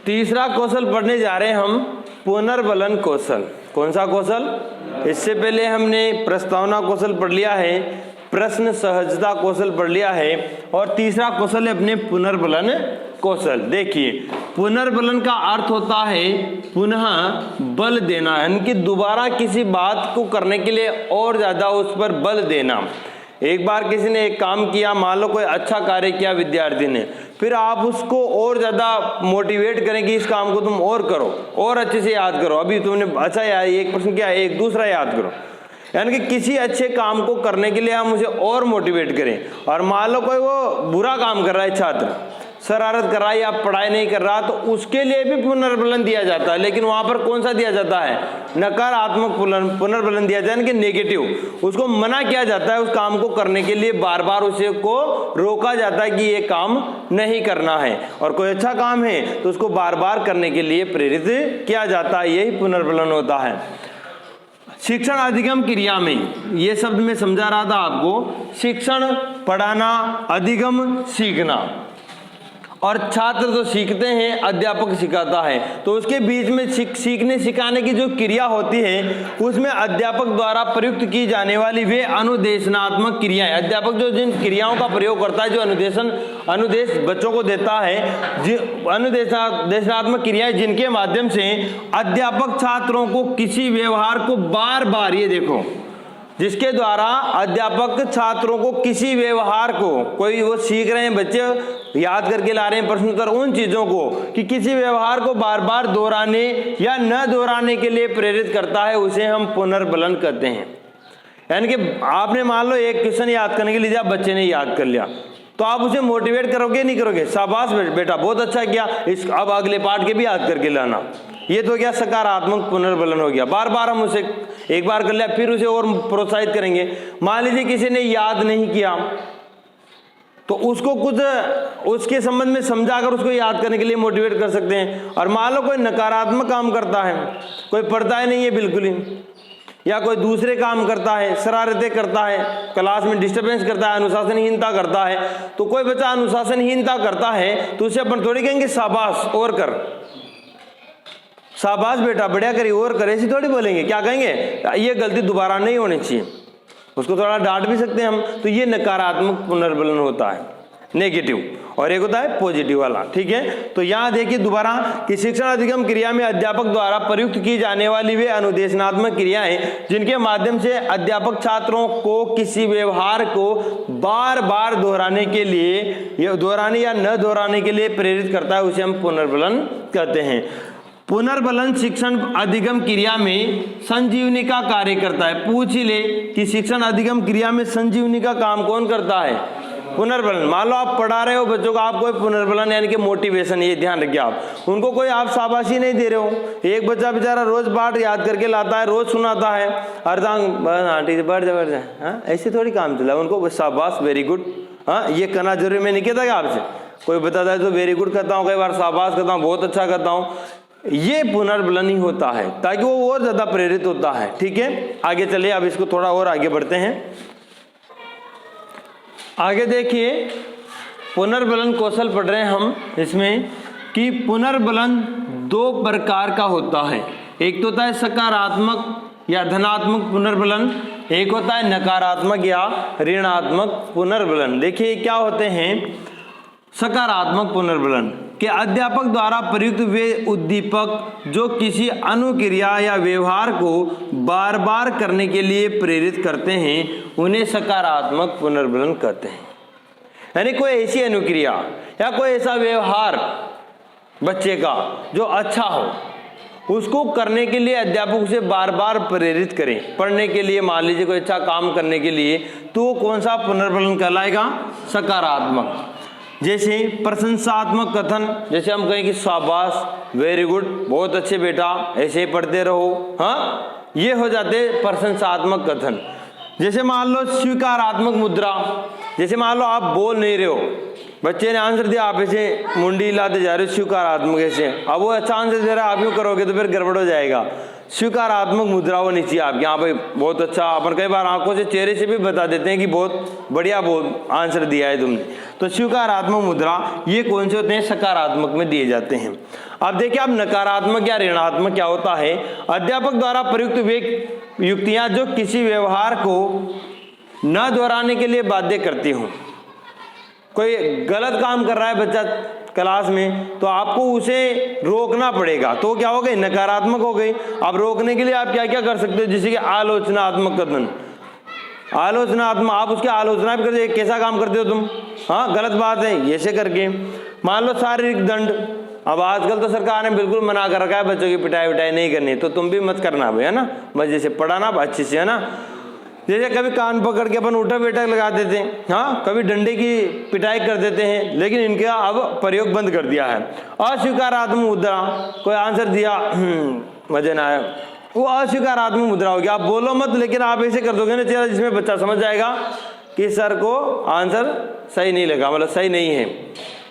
तीसरा कौशल पढ़ने जा रहे हैं हम पुनर्बलन कौशल। कौन सा कौशल? इससे पहले हमने प्रस्तावना कौशल पढ़ लिया है, प्रश्न सहजता कौशल पढ़ लिया है, और तीसरा कौशल है अपने पुनर्बलन कौशल। देखिए, पुनर्बलन का अर्थ होता है पुनः बल देना, यानी कि दोबारा किसी बात को करने के लिए और ज्यादा उस पर बल देना। एक बार किसी ने एक काम किया, मान लो कोई अच्छा कार्य किया विद्यार्थी ने, फिर आप उसको और ज्यादा मोटिवेट करें कि इस काम को तुम और करो, और अच्छे से याद करो। अभी तुमने अच्छा याद, एक प्रश्न किया, एक दूसरा याद करो, यानी कि किसी अच्छे काम को करने के लिए हम उसे और मोटिवेट करें। और मान लो कोई वो बुरा काम कर रहा है, छात्र शरारत कर रहा है या पढ़ाई नहीं कर रहा, तो उसके लिए भी पुनर्बलन दिया जाता है, लेकिन वहां पर कौन सा दिया जाता है? नकारात्मक पुनर्बलन दिया जाता है, यानी कि नेगेटिव। उसको मना किया जाता है उस काम को करने के लिए, बार बार उसे को रोका जाता है कि ये काम नहीं करना है। और कोई अच्छा काम है तो उसको बार बार करने के लिए प्रेरित किया जाता है, यही पुनर्बलन होता है। शिक्षण अधिगम क्रिया में, ये शब्द मैं समझा रहा था आपको, शिक्षण पढ़ाना, अधिगम सीखना, और छात्र तो सीखते हैं, अध्यापक सिखाता है, तो उसके बीच में सीखने सिखाने की जो क्रिया होती है उसमें अध्यापक द्वारा प्रयुक्त की जाने वाली वे अनुदेशनात्मक क्रियाएं, अध्यापक जो जिन क्रियाओं का प्रयोग करता है, जो अनुदेश बच्चों को देता है, अनुदेशनात्मक क्रियाएं जिनके माध्यम से अध्यापक छात्रों को किसी व्यवहार को बार बार, ये देखो, जिसके द्वारा अध्यापक छात्रों को किसी व्यवहार को, कोई वो सीख रहे हैं बच्चे, याद करके ला रहे हैं प्रश्न उत्तर, उन चीजों को कि किसी व्यवहार को बार बार दोहराने या न दोहराने के लिए प्रेरित करता है, उसे हम पुनर्बलन कहते हैं। यानी कि आपने मान लो एक क्वेश्चन याद करने के लिए दिया, बच्चे ने याद कर लिया, तो आप उसे मोटिवेट करोगे नहीं करोगे? शाबाश बेटा, बहुत अच्छा किया, इस अब अगले पार्ट के भी याद करके लाना। ये तो क्या सकारात्मक पुनर्बलन हो गया। बार बार हम उसे एक बार कर लिया, फिर उसे और प्रोत्साहित करेंगे। मान लीजिए किसी ने याद नहीं किया, तो उसको कुछ उसके संबंध में समझा कर उसको याद करने के लिए मोटिवेट कर सकते हैं। और मान लो कोई नकारात्मक काम करता है, कोई पढ़ता ही नहीं है बिल्कुल ही, या कोई दूसरे काम करता है, शरारतें करता है, क्लास में डिस्टर्बेंस करता है, अनुशासनहीनता करता है, तो कोई बच्चा अनुशासनहीनता करता है तो उसे अपन थोड़ी कहेंगे शाबाश और कर, शाबाश बेटा बढ़िया करी और कर, ऐसी थोड़ी बोलेंगे। क्या कहेंगे? ये गलती दोबारा नहीं होनी चाहिए, उसको थोड़ा डांट भी सकते हैं हम। तो ये नकारात्मक पुनर्बलन होता है, नेगेटिव, और एक होता है पॉजिटिव वाला। ठीक है, तो यहाँ देखिए दोबारा कि शिक्षण अधिगम क्रिया में अध्यापक द्वारा प्रयुक्त की जाने वाली वे अनुदेशनात्मक क्रियाएं जिनके माध्यम से अध्यापक छात्रों को किसी व्यवहार को बार बार दोहराने के लिए, या दोहराने या न दोहराने के लिए प्रेरित करता है, उसे हम पुनर्बलन कहते हैं। पुनर्बलन शिक्षण अधिगम क्रिया में संजीवनी का कार्य करता है। पूछ ही ले कि शिक्षण अधिगम क्रिया में संजीवनी का काम कौन करता है? पुनर्बलन। मान लो आप पढ़ा रहे हो बच्चों को, आप कोई पुनर्बलन यानी कि मोटिवेशन, ये ध्यान रखिए आप, उनको कोई आप शाबाशी नहीं दे रहे हो। एक बच्चा बेचारा रोज पाठ याद करके लाता है, रोज सुनाता है, अर्धांग बढ़ जा, ऐसे थोड़ी काम चला। उनको शाबाश, वेरी गुड, हाँ ये करना जरूरी। मैं नहीं कहता कि आपसे कोई बताता है तो वेरी गुड करता हूँ, कई बार शाबाश करता हूँ, बहुत अच्छा करता हूँ, ये पुनर्बलन ही होता है, ताकि वो और ज्यादा प्रेरित होता है। ठीक है, आगे चलिए, अब इसको थोड़ा और आगे बढ़ते हैं। आगे देखिए, पुनर्बलन कौशल पढ़ रहे हैं हम इसमें कि पुनर्बलन दो प्रकार का होता है। एक तो होता है सकारात्मक या धनात्मक पुनर्बलन, एक होता है नकारात्मक या ऋणात्मक पुनर्बलन। देखिए क्या होते हैं सकारात्मक पुनर्बलन के अध्यापक द्वारा प्रयुक्त वे उद्दीपक जो किसी अनुक्रिया या व्यवहार को बार बार करने के लिए प्रेरित करते हैं, उन्हें सकारात्मक पुनर्बलन कहते हैं। यानी कोई ऐसी अनुक्रिया या कोई ऐसा व्यवहार बच्चे का जो अच्छा हो, उसको करने के लिए अध्यापक उसे बार बार प्रेरित करें पढ़ने के लिए। मान लीजिए कोई अच्छा काम करने के लिए, तो कौन सा पुनर्बलन कहलाएगा? सकारात्मक। जैसे प्रशंसात्मक कथन, जैसे हम कहें कि शाबाश, वेरी गुड, बहुत अच्छे बेटा, ऐसे ही पढ़ते रहो, हाँ, ये हो जाते प्रशंसात्मक कथन। जैसे मान लो स्वीकारात्मक मुद्रा, जैसे मान लो आप बोल नहीं रहे हो, बच्चे ने आंसर दिया, आप ऐसे मुंडी हिलाते जा रहे हो, स्वीकारात्मक ऐसे, अब वो अच्छा आंसर दे रहा है, आप यूँ करोगे तो फिर गड़बड़ हो जाएगा। स्वीकारात्मक मुद्रा होनी चाहिए आपकी, हाँ भाई बहुत अच्छा। अपन कई बार आंखों से, चेहरे से भी बता देते हैं कि बहुत बढ़िया आंसर दिया है तुमने। तो स्वीकारात्मक मुद्रा ये कौन से होते हैं? सकारात्मक में दिए जाते हैं। अब देखिए अब नकारात्मक या ऋणात्मक क्या होता है। अध्यापक द्वारा प्रयुक्त वे युक्तियां जो किसी व्यवहार को न दोहराने के लिए बाध्य करती हूं। कोई गलत काम कर रहा है बच्चा क्लास में तो आपको उसे रोकना पड़ेगा, तो क्या हो गई, नकारात्मक हो गई। अब रोकने के लिए आप क्या क्या कर सकते हो, जैसे कि आलोचनात्मक कथन, आलोचनात्मक, आप उसकी आलोचना भी करते, कैसा काम करते हो तुम, हाँ गलत बात है, ऐसे करके। मान लो शारीरिक दंड, अब आजकल तो सरकार ने बिल्कुल मना कर रखा है बच्चों की पिटाई विटाई नहीं करनी, तो तुम भी मत करना भाई, है ना, मजे से पढ़ाना अच्छे से, है ना। जैसे कभी कान पकड़ के अपन उठा बैठक लगा देते हैं, हाँ कभी डंडे की पिटाई कर देते हैं, लेकिन इनका अब प्रयोग बंद कर दिया है। अस्वीकारात्मक मुद्रा, कोई आंसर दिया मजे ना आया, वो अस्वीकारात्मक मुद्रा हो गया। आप बोलो मत, लेकिन आप ऐसे कर दोगे ना चेहरा जिसमें बच्चा समझ जाएगा कि सर को आंसर सही नहीं लगा, मतलब सही नहीं है।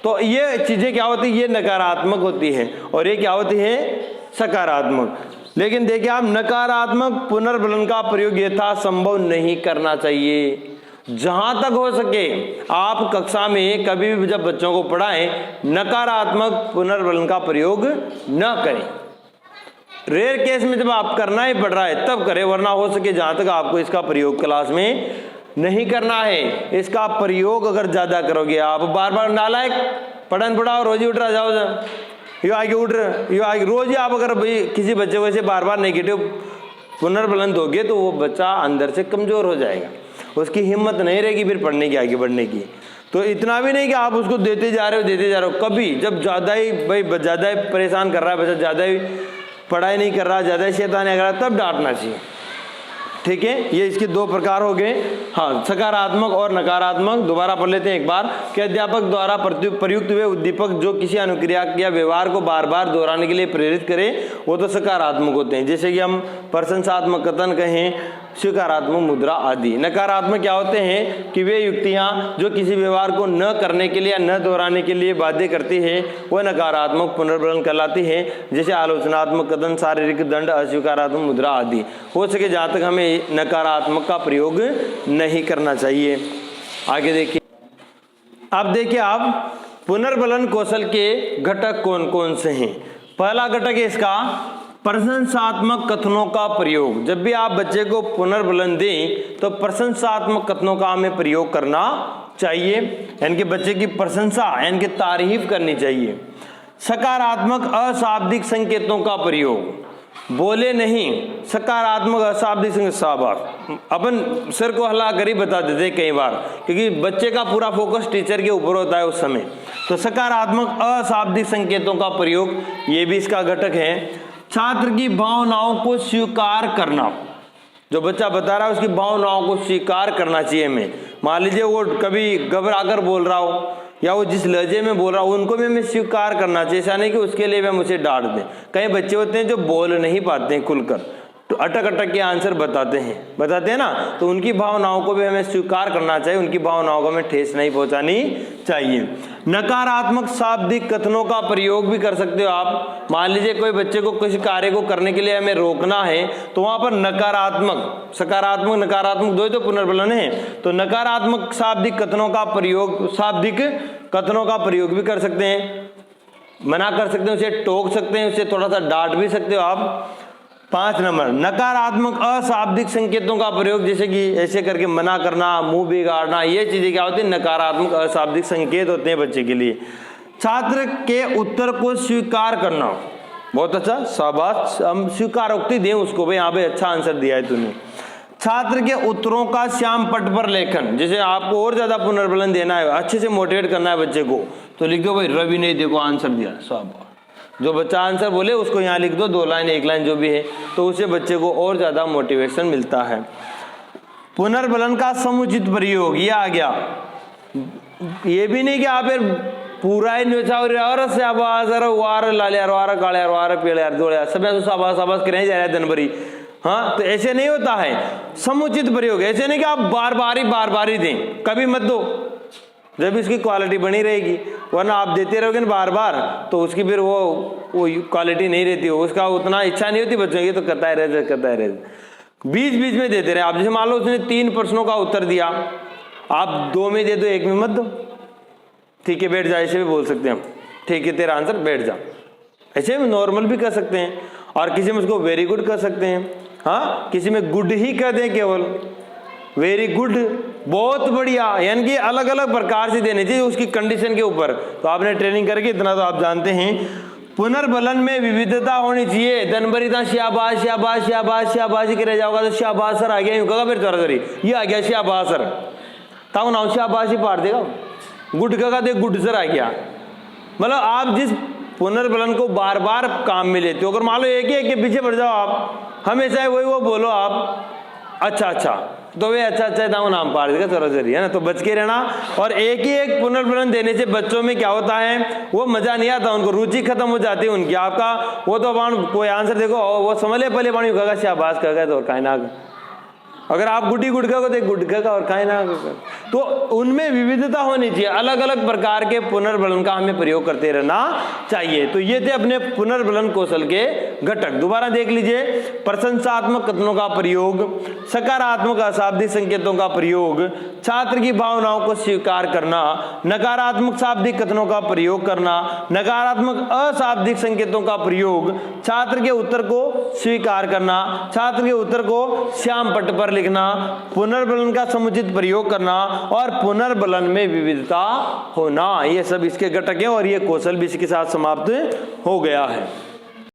तो ये चीजें क्या होती है, ये नकारात्मक होती है और ये क्या होती है, सकारात्मक। लेकिन देखिए आप नकारात्मक पुनर्बलन का प्रयोग यथासंभव नहीं करना चाहिए। जहां तक हो सके आप कक्षा में कभी भी जब बच्चों को पढ़ाएं नकारात्मक पुनर्बलन का प्रयोग न करें। रेयर केस में जब आप करना ही पड़ रहा है तब करें, वरना हो सके जहां तक आपको इसका प्रयोग क्लास में नहीं करना है। इसका प्रयोग अगर ज्यादा करोगे आप बार बार नालायक पढ़न पढ़ाओ, रोज ही उठ रहा जाओ, यो आगे उठ रहे, यो आगे, रोज ही आप अगर भाई किसी बच्चे को ऐसे बार बार नेगेटिव पुनर्बलन दोगे तो वो बच्चा अंदर से कमजोर हो जाएगा, उसकी हिम्मत नहीं रहेगी फिर पढ़ने की, आगे बढ़ने की। तो इतना भी नहीं कि आप उसको देते जा रहे हो, कभी जब ज्यादा ही भाई ज्यादा ही परेशान कर रहा है बच्चा, ज्यादा ही पढ़ाई नहीं कर रहा, ज्यादा ही शैतानी कर रहा, तब डांटना चाहिए, ठीक है। ये इसके दो प्रकार हो गए, हाँ सकारात्मक और नकारात्मक। दोबारा पढ़ लेते हैं एक बार कि अध्यापक द्वारा प्रयुक्त हुए उद्दीपक जो किसी अनुक्रिया या व्यवहार को बार बार दोहराने के लिए प्रेरित करें वो तो सकारात्मक होते हैं, जैसे कि हम प्रशंसात्मक कथन कहें, स्वीकारात्मक मुद्रा आदि। नकारात्मक क्या होते हैं कि वे युक्तियां जो किसी व्यवहार को न करने के लिए या न दोहराने के लिए बाध्य करती है वह नकारात्मक पुनर्बलन कहलाती है, जैसे आलोचनात्मक कथन, शारीरिक दंड, अस्वीकारात्मक मुद्रा आदि। हो सके जहां तक हमें नकारात्मक का प्रयोग नहीं करना चाहिए। आगे देखिए, अब देखिए आप पुनर्बलन कौशल के घटक कौन कौन से हैं। पहला घटक है इसका प्रशंसात्मक कथनों का प्रयोग। जब भी आप बच्चे को पुनर्बलन दें तो प्रशंसात्मक कथनों का हमें प्रयोग करना चाहिए, यानी कि बच्चे की प्रशंसा यानी कि तारीफ करनी चाहिए। सकारात्मक अशाब्दिक संकेतों का प्रयोग, बोले नहीं, सकारात्मक अशाब्दिक संकेत, शाबाश, अपन सिर को हिला कर ही बता देते हैं कई बार, क्योंकि बच्चे का पूरा फोकस टीचर के ऊपर होता है उस समय। तो सकारात्मक अशाब्दिक संकेतों का प्रयोग ये भी इसका घटक है। छात्र की भावनाओं को स्वीकार करना, जो बच्चा बता रहा है उसकी भावनाओं को स्वीकार करना चाहिए हमें। मान लीजिए वो कभी घबरा कर बोल रहा हो या वो जिस लहजे में बोल रहा हो उनको भी हमें स्वीकार करना चाहिए, ऐसा नहीं कि उसके लिए हम उसे डांट दें। कई बच्चे होते हैं जो बोल नहीं पाते हैं खुलकर, तो अटक अटक के आंसर बताते हैं ना, तो उनकी भावनाओं को भी हमें स्वीकार करना चाहिए, उनकी भावनाओं को हमें ठेस नहीं पहुंचानी चाहिए। नकारात्मक शाब्दिक कथनों का प्रयोग भी कर सकते हो आप। मान लीजिए कोई बच्चे को किसी कार्य को करने के लिए हमें रोकना है तो वहां पर नकारात्मक, सकारात्मक नकारात्मक दो ही तो पुनर्बलन है, तो नकारात्मक शाब्दिक कथनों का प्रयोग, शाब्दिक कथनों का प्रयोग भी कर सकते हैं, मना कर सकते हैं, उसे टोक सकते हैं, उसे थोड़ा सा डांट भी सकते हो आप। 5 नंबर नकारात्मक अशाब्दिक संकेतों का प्रयोग, जैसे कि ऐसे करके मना करना, मुंह बिगाड़ना, ये चीजें क्या होती है, नकारात्मक अशाब्दिक संकेत होते हैं बच्चे के लिए। छात्र के उत्तर को स्वीकार करना, बहुत अच्छा, शाबाश, हम स्वीकारोक्ति दें उसको, भाई हाँ भाई अच्छा आंसर दिया है तूने। छात्र के उत्तरों का श्याम पट पर लेखन, जैसे आपको और ज्यादा पुनर्बलन देना है, अच्छे से मोटिवेट करना है बच्चे को, तो लिख दो भाई रवि ने देखो आंसर दिया, शाबाश। जो बच्चा आंसर बोले उसको यहाँ लिख दो, 2 लाइन 1 लाइन जो भी है, तो उससे बच्चे को और ज्यादा मोटिवेशन मिलता है। पुनर्बलन का समुचित प्रयोग, ये आ गया। ये भी नहीं कि आप पूरा ही सब करें जा रहे दिन भरी, हाँ तो ऐसे नहीं होता है। समुचित प्रयोग, ऐसे नहीं कि आप बार बार ही दें, कभी मत दो, जब इसकी क्वालिटी बनी रहेगी, वरना आप देते रहोगे ना बार बार तो उसकी फिर वो क्वालिटी नहीं रहती हो, उसका उतना इच्छा नहीं होती बच्चों की, तो करता है रहे। बीच बीच में देते रहे आप। जैसे मान लो उसने 3 प्रश्नों का उत्तर दिया, आप 2 में दे दो, 1 में मत दो, ठीक है बैठ जा, ऐसे भी बोल सकते हैं हम, ठीक है तेरा आंसर बैठ जा, ऐसे में नॉर्मल भी कर सकते हैं, और किसी में उसको वेरी गुड कर सकते हैं, हाँ, किसी में गुड ही कर दें, केवल वेरी गुड, बहुत बढ़िया, यानी कि अलग अलग प्रकार से देने चाहिए उसकी कंडीशन के ऊपर। तो आपने ट्रेनिंग करके इतना तो आप जानते हैं। पुनर्बलन में विविधता होनी चाहिए। धनभरिता शाबाश शाबाश शाबाश शाबाश ही करे जाओगा तो शाबाश सर आ गया, यूं कहा फिर चौधरी ये आ गया शाबाश सर, ताऊ नाउ शाबाश ही पार देगा। गुड का दे गुड सर आ गया। मतलब आप जिस पुनर्बलन को बार बार काम में लेते हो, अगर मान लो एक ही एक के पीछे पड़ जाओ आप, हमेशा वही वो बोलो आप, अच्छा अच्छा, तो वे अच्छा अच्छा दाऊ नाम पार देगा चौधरी, है ना। तो बच के रहना। और एक ही एक पुनर्बलन देने से बच्चों में क्या होता है, वो मजा नहीं आता, उनको रुचि खत्म हो जाती है उनकी। आपका वो तो कोई आंसर देखो वो समझ ले पहले पानी कहा शाबाश कहा तो कायनाक, अगर आप गुड्डी गुड़का को देख गुड़का का और कायनाक, तो उनमें विविधता होनी चाहिए, अलग अलग प्रकार के पुनर्बलन का हमें प्रयोग करते रहना चाहिए। तो ये थे अपने पुनर्बलन कौशल के घटक। दोबारा देख लीजिए, प्रशंसात्मक कथनों का प्रयोग, सकारात्मक अशाब्दिक संकेतों का प्रयोग, छात्र की भावनाओं को स्वीकार करना, नकारात्मक शाब्दिक कथनों का प्रयोग करना, नकारात्मक अशाब्दिक संकेतों का प्रयोग, छात्र के उत्तर को स्वीकार करना, छात्र के उत्तर को श्याम पट्ट पर लिखना, पुनर्बलन का समुचित प्रयोग करना और पुनर्बलन में विविधता होना, ये सब इसके घटक हैं और ये कौशल भी इसके साथ समाप्त हो गया है।